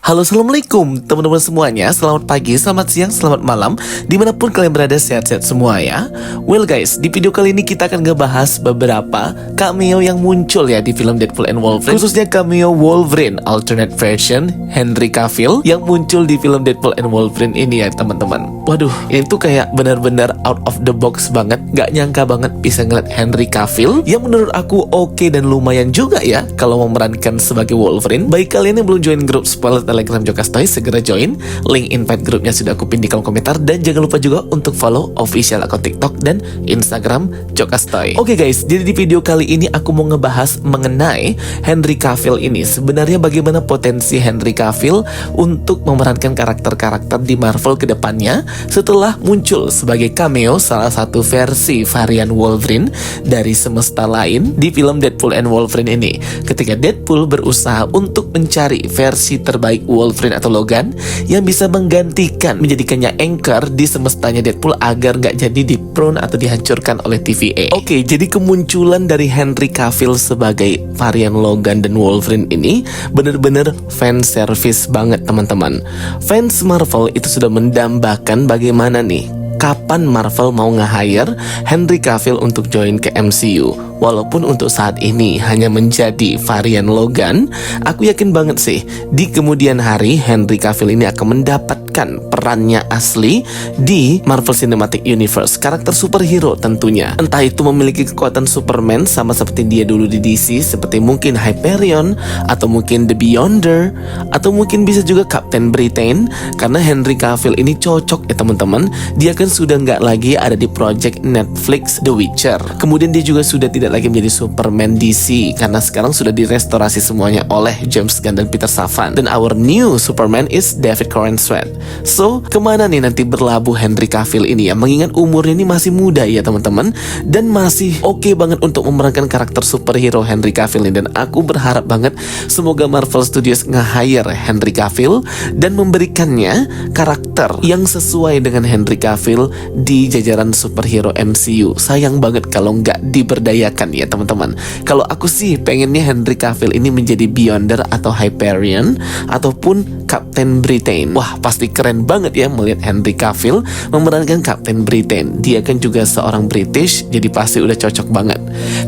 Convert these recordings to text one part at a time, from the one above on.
Halo, assalamualaikum teman-teman semuanya. Selamat pagi, selamat siang, selamat malam, dimanapun kalian berada, sehat-sehat semua ya. Well guys, di video kali ini kita akan ngebahas beberapa cameo yang muncul ya di film Deadpool and Wolverine. Khususnya cameo Wolverine alternate version Henry Cavill yang muncul di film Deadpool and Wolverine ini ya teman-teman. Waduh, ini tuh kayak benar-benar out of the box banget. Gak nyangka banget bisa ngeliat Henry Cavill yang menurut aku oke dan lumayan juga ya kalau memerankan sebagai Wolverine. Baik kalian yang belum join grup spoiler Telegram Jokastoy, segera join. Link invite grupnya sudah aku pin di kolom komentar. Dan jangan lupa juga untuk follow official akun TikTok dan Instagram Jokastoy. Oke guys, jadi di video kali ini aku mau ngebahas mengenai Henry Cavill ini. Sebenarnya bagaimana potensi Henry Cavill untuk memerankan karakter-karakter di Marvel ke depannya setelah muncul sebagai cameo salah satu versi varian Wolverine dari semesta lain di film Deadpool and Wolverine ini. Ketika Deadpool berusaha untuk mencari versi terbaik Wolverine atau Logan yang bisa menggantikan, menjadikannya anchor di semestanya Deadpool agar nggak jadi di-prune atau dihancurkan oleh TVA. Oke, jadi kemunculan dari Henry Cavill sebagai varian Logan dan Wolverine ini bener-bener fan service banget teman-teman. Fans Marvel itu sudah mendambakan bagaimana nih kapan Marvel mau nge-hire Henry Cavill untuk join ke MCU. Walaupun untuk saat ini hanya menjadi varian Logan, aku yakin banget sih di kemudian hari Henry Cavill ini akan mendapatkan perannya asli di Marvel Cinematic Universe, karakter superhero tentunya. Entah itu memiliki kekuatan Superman sama seperti dia dulu di DC, seperti mungkin Hyperion, atau mungkin The Beyonder, atau mungkin bisa juga Captain Britain. Karena Henry Cavill ini cocok ya teman-teman. Dia kan sudah nggak lagi ada di project Netflix The Witcher. Kemudian dia juga sudah tidak lagi menjadi Superman DC karena sekarang sudah direstorasi semuanya oleh James Gunn dan Peter Safran. Dan our new Superman is David Corenswet. So, kemana nih nanti berlabuh Henry Cavill ini ya? Mengingat umurnya ini masih muda ya teman-teman, dan masih oke banget untuk memerankan karakter superhero Henry Cavill ini. Dan aku berharap banget semoga Marvel Studios nge-hire Henry Cavill dan memberikannya karakter yang sesuai dengan Henry Cavill di jajaran superhero MCU. Sayang banget kalau nggak diberdayakan ya teman-teman. Kalau aku sih pengennya Henry Cavill ini menjadi Beyonder atau Hyperion ataupun Captain Britain. Wah, pasti keren banget ya melihat Henry Cavill memerankan Captain Britain. Dia kan juga seorang British, jadi pasti udah cocok banget.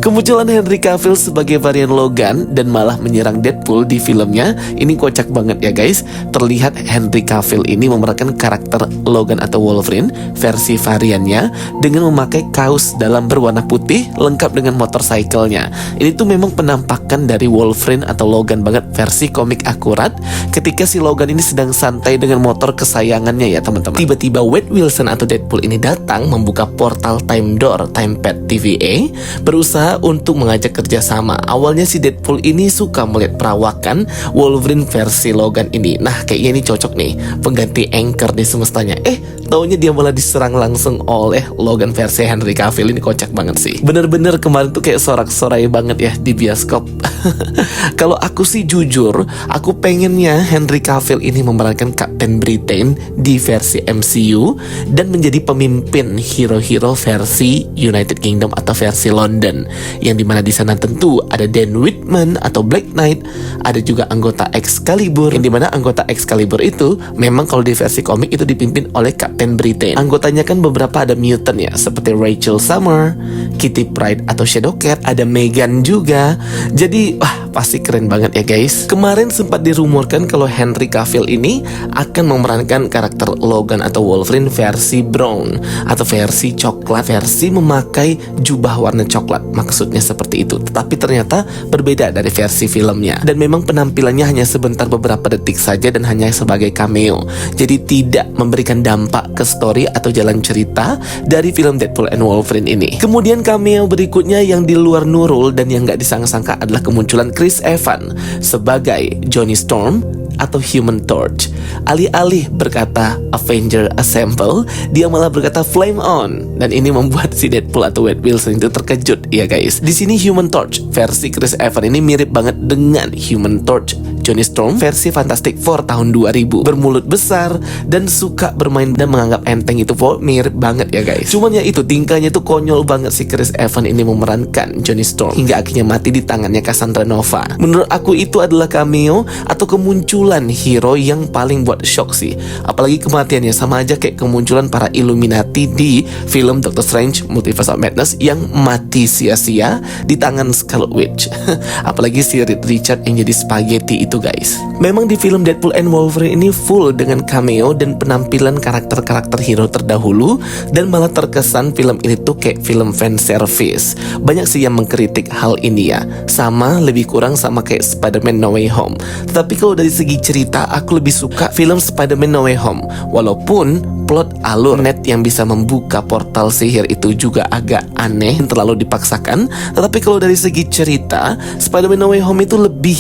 Kemunculan Henry Cavill sebagai varian Logan dan malah menyerang Deadpool di filmnya, ini kocak banget ya guys. Terlihat Henry Cavill ini memerankan karakter Logan atau Wolverine versi variannya dengan memakai kaos dalam berwarna putih lengkap dengan motorcycle-nya. Ini tuh memang penampakan dari Wolverine atau Logan banget versi komik akurat ketika si Logan ini sedang santai dengan motor kesayangannya ya teman-teman. Tiba-tiba Wade Wilson atau Deadpool ini datang membuka portal Time Door, Time Pad TVA, berusaha untuk mengajak kerjasama. Awalnya si Deadpool ini suka melihat perawakan Wolverine versi Logan ini. Nah, kayaknya ini cocok nih pengganti anchor di semestanya. Taunya dia malah diserang langsung oleh Logan versi Henry Cavill. Ini kocak banget sih. Bener-bener kemarin tuh kayak sorak-sorai banget ya di bioskop. Kalau aku sih jujur, aku pengennya Henry Cavill ini memerankan Captain Britain di versi MCU dan menjadi pemimpin hero-hero versi United Kingdom atau versi London, yang dimana di sana tentu ada Dan Whitman atau Black Knight, ada juga anggota Excalibur, yang dimana anggota Excalibur itu memang kalau di versi komik itu dipimpin oleh Captain Britain. Anggotanya kan beberapa ada mutant ya, seperti Rachel Summer, Kitty Pryde atau Shadowcat, ada Megan juga. Jadi pasti keren banget ya guys. Kemarin sempat dirumorkan kalau Henry Cavill ini akan memerankan karakter Logan atau Wolverine versi brown atau versi coklat, versi memakai jubah warna coklat, maksudnya seperti itu. Tetapi ternyata berbeda dari versi filmnya, dan memang penampilannya hanya sebentar beberapa detik saja dan hanya sebagai cameo. Jadi tidak memberikan dampak ke story atau jalan cerita dari film Deadpool and Wolverine ini. Kemudian cameo berikutnya yang di luar Nurul dan yang gak disangka-sangka adalah kemunculan Chris Evans sebagai Johnny Storm atau Human Torch. Alih-alih berkata Avenger Assemble, dia malah berkata Flame On. Dan ini membuat si Deadpool atau Wade Wilson itu terkejut ya guys. Di sini Human Torch versi Chris Evans ini mirip banget dengan Human Torch Johnny Storm versi Fantastic Four tahun 2000. Bermulut besar dan suka bermain dan menganggap enteng itu mirip banget ya guys. Cuman ya itu tingkahnya tuh konyol banget si Chris Evans ini memerankan Johnny Storm hingga akhirnya mati di tangannya Cassandra Nova. Menurut aku itu adalah cameo atau kemunculan hero yang paling buat shock sih. Apalagi kematiannya sama aja kayak kemunculan para Illuminati di film Doctor Strange Multiverse of Madness yang mati sia-sia di tangan Scarlet Witch. Apalagi si Reed Richards yang jadi spaghetti itu guys. Memang di film Deadpool and Wolverine ini full dengan cameo dan penampilan karakter-karakter hero terdahulu, dan malah terkesan film ini tuh kayak film fan service. Banyak sih yang mengkritik hal ini ya. Sama lebih kurang sama kayak Spider-Man No Way Home. Tetapi kalau dari segi cerita aku lebih suka film Spider-Man No Way Home. Walaupun plot alur net yang bisa membuka portal sihir itu juga agak aneh, terlalu dipaksakan. Tetapi kalau dari segi cerita, Spider-Man No Way Home itu lebih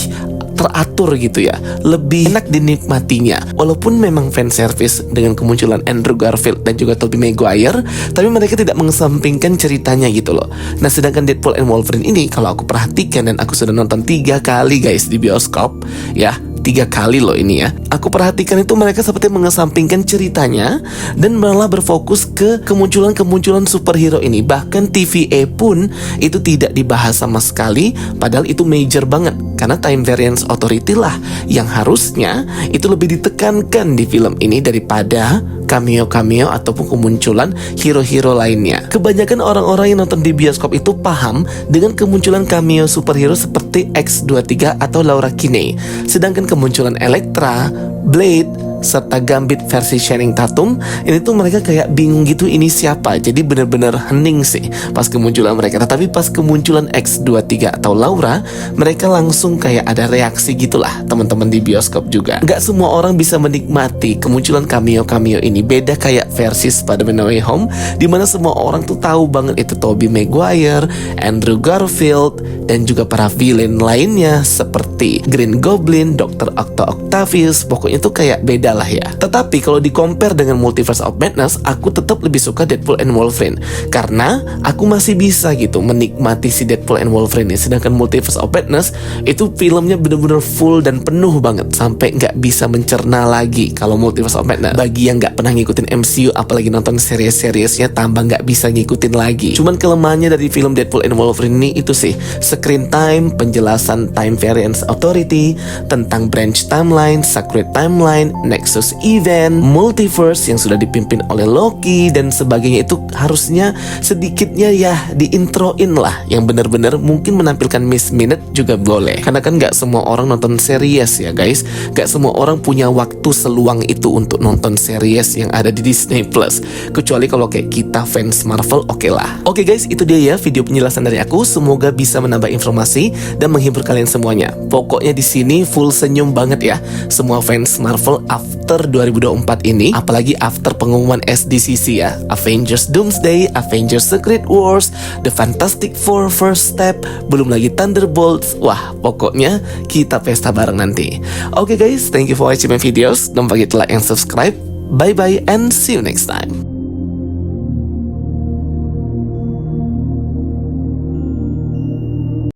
teratur gitu ya, lebih enak dinikmatinya. Walaupun memang fan service dengan kemunculan Andrew Garfield dan juga Tobey Maguire, tapi mereka tidak mengesampingkan ceritanya gitu loh. Nah sedangkan Deadpool and Wolverine ini kalau aku perhatikan, dan aku sudah nonton 3 kali guys di bioskop ya, 3 kali loh ini ya. Aku perhatikan itu mereka seperti mengesampingkan ceritanya dan malah berfokus ke kemunculan superhero ini. Bahkan TVA pun itu tidak dibahas sama sekali, padahal itu major banget. Karena Time Variance Authority lah yang harusnya itu lebih ditekankan di film ini daripada cameo-cameo ataupun kemunculan hero-hero lainnya. Kebanyakan orang-orang yang nonton di bioskop itu paham dengan kemunculan cameo superhero seperti X-23 atau Laura Kinney. Sedangkan kemunculan Elektra, Blade, serta Gambit versi Channing Tatum ini tuh mereka kayak bingung gitu ini siapa. Jadi bener-bener hening sih pas kemunculan mereka. Tetapi pas kemunculan X-23 atau Laura, mereka langsung kayak ada reaksi gitulah teman-teman di bioskop juga. Gak semua orang bisa menikmati kemunculan cameo-cameo ini. Beda kayak versi Spider-Man No Way Home, dimana semua orang tuh tahu banget itu Tobey Maguire, Andrew Garfield, dan juga para villain lainnya seperti Green Goblin, Dr. Octavius. Pokoknya tuh kayak beda lah ya. Tetapi kalau di compare dengan Multiverse of Madness, aku tetap lebih suka Deadpool and Wolverine karena aku masih bisa gitu menikmati si Deadpool and Wolverine ini. Sedangkan Multiverse of Madness itu filmnya bener-bener full dan penuh banget sampai nggak bisa mencerna lagi. Kalau Multiverse of Madness, bagi yang nggak pernah ngikutin MCU apalagi nonton series-seriesnya, tambah nggak bisa ngikutin lagi. Cuman kelemahannya dari film Deadpool and Wolverine ini itu sih screen time, penjelasan Time Variance Authority, tentang branch timeline, sacred timeline, Nexus Event, Multiverse yang sudah dipimpin oleh Loki dan sebagainya. Itu harusnya sedikitnya ya diintroin lah, yang benar-benar mungkin menampilkan Miss Minute juga boleh. Karena kan gak semua orang nonton series ya guys, gak semua orang punya waktu seluang itu untuk nonton series yang ada di Disney Plus. Kecuali kalau kayak kita fans Marvel, oke lah. Oke guys, itu dia ya video penjelasan dari aku. Semoga bisa menambah informasi dan menghibur kalian semuanya. Pokoknya di sini full senyum banget ya semua fans Marvel after 2024 ini, apalagi after pengumuman SDCC ya, Avengers Doomsday, Avengers Secret Wars, The Fantastic Four First Step, belum lagi Thunderbolts. Wah, pokoknya kita pesta bareng nanti. Oke guys, thank you for watching my videos. Don't forget to like and subscribe. Bye bye and see you next time.